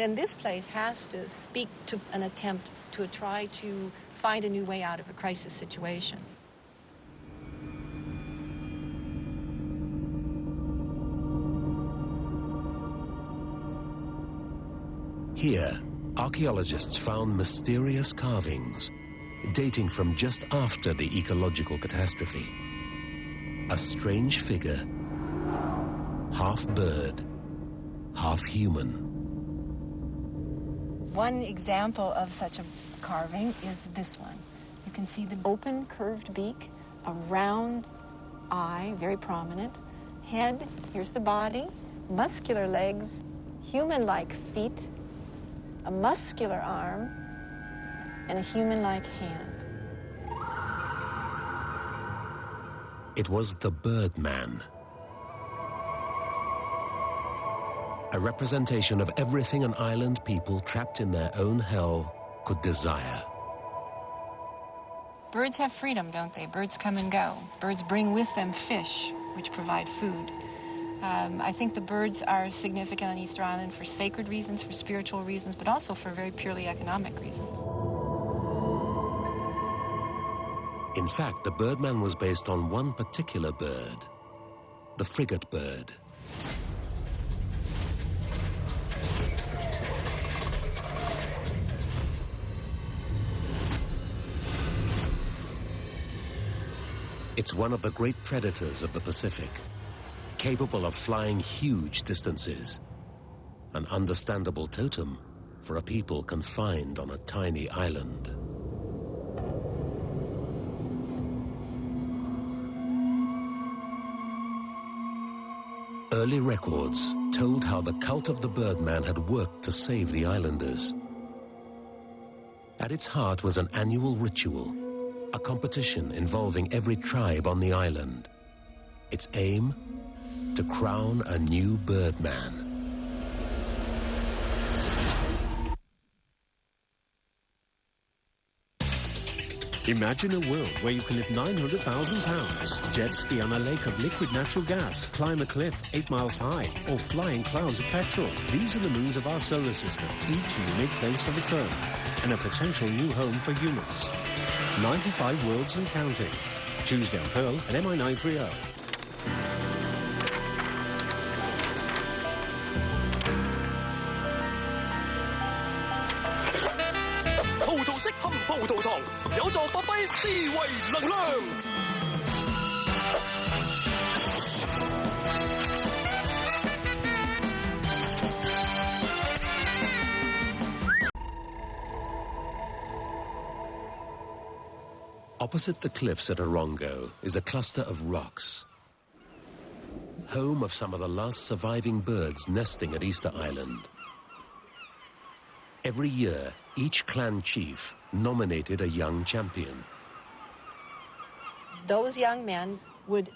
then this place has to speak to an attempt to try to find a new way out of a crisis situation. Here, archaeologists found mysterious carvings dating from just after the ecological catastrophe. A strange figure, half bird, half human. One example of such a carving is this one. You can see the open, curved beak, a round eye, very prominent, head, here's the body, muscular legs, human-like feet, a muscular arm, and a human-like hand. It was the Birdman. A representation of everything an island people trapped in their own hell could desire. Birds have freedom, don't they? Birds come and go. Birds bring with them fish, which provide food. I think the birds are significant on Easter Island for sacred reasons, for spiritual reasons, but also for very purely economic reasons. In fact, the Birdman was based on one particular bird, the frigate bird. It's one of the great predators of the Pacific, capable of flying huge distances, an understandable totem for a people confined on a tiny island. Early records told how the cult of the Birdman had worked to save the islanders. At its heart was an annual ritual, a competition involving every tribe on the island. Its aim? To crown a new Birdman. Imagine a world where you can live 900,000 pounds, jet ski on a lake of liquid natural gas, climb a cliff 8 miles high, or fly in clouds of petrol. These are the moons of our solar system, each a unique place of its own, and a potential new home for humans. 95 worlds and counting. Tuesday on Pearl at MI930. Opposite the cliffs at Orongo is a cluster of rocks, home of some of the last surviving birds nesting at Easter Island. Every year, each clan chief nominated a young champion. Those young men would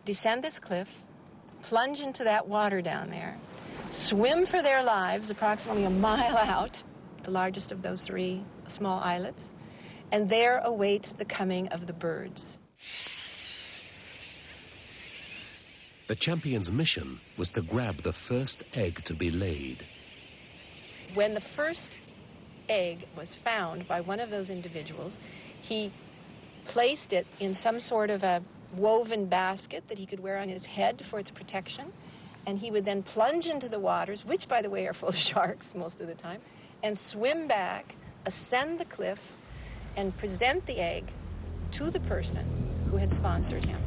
descend this cliff, plunge into that water down there, swim for their lives approximately a mile out, the largest of those 3 small islets, and there await the coming of the birds. The champion's mission was to grab the first egg to be laid. When the first egg was found by one of those individuals, he placed it in some sort of a woven basket that he could wear on his head for its protection, and he would then plunge into the waters, which, by the way, are full of sharks most of the time, and swim back, ascend the cliff, and present the egg to the person who had sponsored him.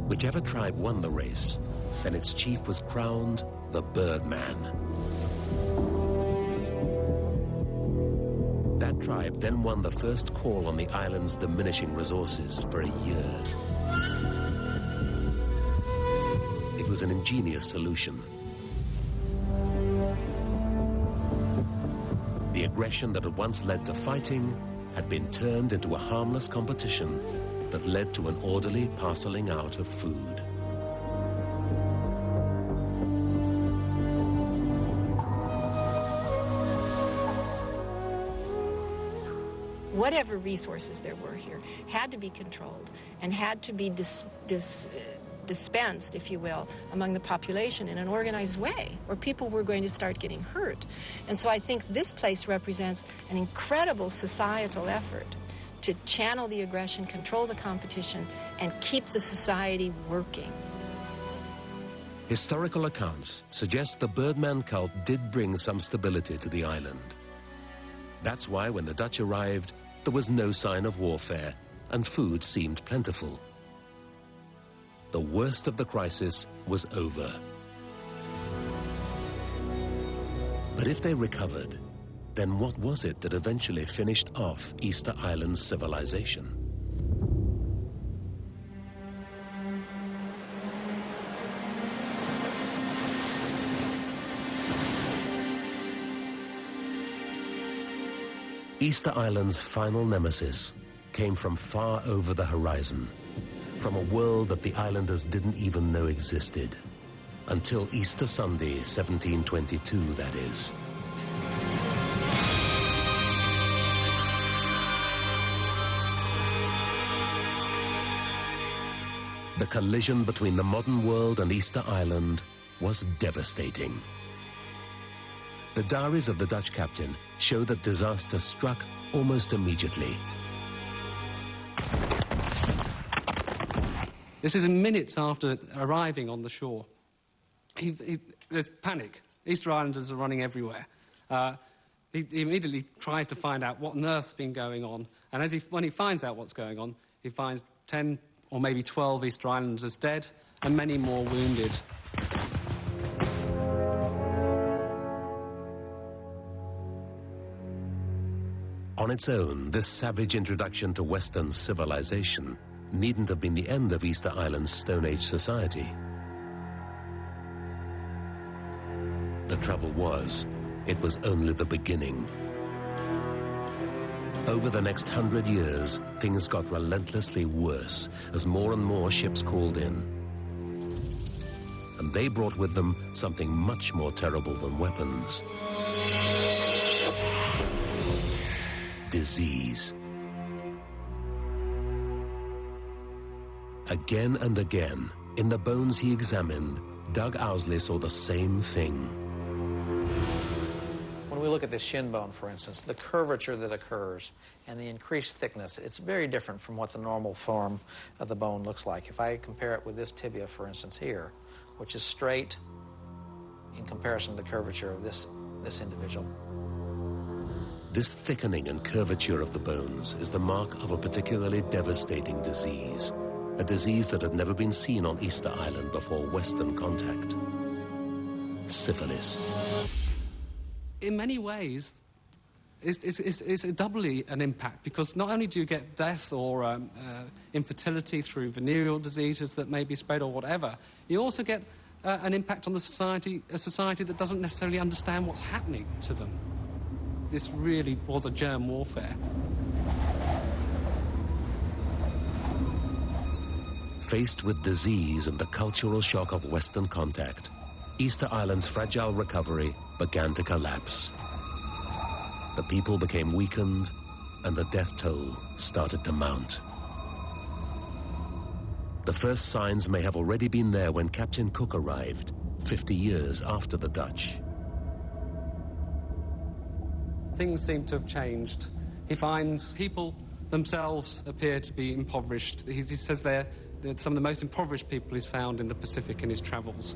Whichever tribe won the race, then its chief was crowned the Birdman. That tribe then won the first call on the island's diminishing resources for a year. It was an ingenious solution. The aggression that had once led to fighting had been turned into a harmless competition that led to an orderly parceling out of food. Whatever resources there were here had to be controlled and had to be dispensed, if you will, among the population in an organized way, or people were going to start getting hurt. And so I think this place represents an incredible societal effort to channel the aggression, control the competition, and keep the society working. Historical accounts suggest the Birdman cult did bring some stability to the island. That's why when the Dutch arrived, there was no sign of warfare, and food seemed plentiful. The worst of the crisis was over. But if they recovered, then what was it that eventually finished off Easter Island's civilization? Easter Island's final nemesis came from far over the horizon, from a world that the islanders didn't even know existed. Until Easter Sunday, 1722, that is. The collision between the modern world and Easter Island was devastating. The diaries of the Dutch captain show that disaster struck almost immediately. This is minutes after arriving on the shore. There's panic. Easter Islanders are running everywhere. He immediately tries to find out what on earth's been going on. And when he finds out what's going on, he finds 10 or maybe 12 Easter Islanders dead and many more wounded. On its own, this savage introduction to Western civilization needn't have been the end of Easter Island's Stone Age society. The trouble was, it was only the beginning. Over the next 100 years, things got relentlessly worse as more and more ships called in. And they brought with them something much more terrible than weapons. Disease. Again and again, in the bones he examined, Doug Owsley saw the same thing. When we look at the shin bone, for instance, the curvature that occurs and the increased thickness, it's very different from what the normal form of the bone looks like. If I compare it with this tibia, for instance, here, which is straight in comparison to the curvature of this individual. This thickening and curvature of the bones is the mark of a particularly devastating disease, a disease that had never been seen on Easter Island before Western contact. Syphilis. In many ways, it's doubly an impact, because not only do you get death or infertility through venereal diseases that may be spread or whatever, you also get an impact on a society that doesn't necessarily understand what's happening to them. This really was a germ warfare. Faced with disease and the cultural shock of Western contact, Easter Island's fragile recovery began to collapse. The people became weakened, and the death toll started to mount. The first signs may have already been there when Captain Cook arrived, 50 years after the Dutch. Things seem to have changed. He finds people themselves appear to be impoverished. He says they're some of the most impoverished people he's found in the Pacific in his travels.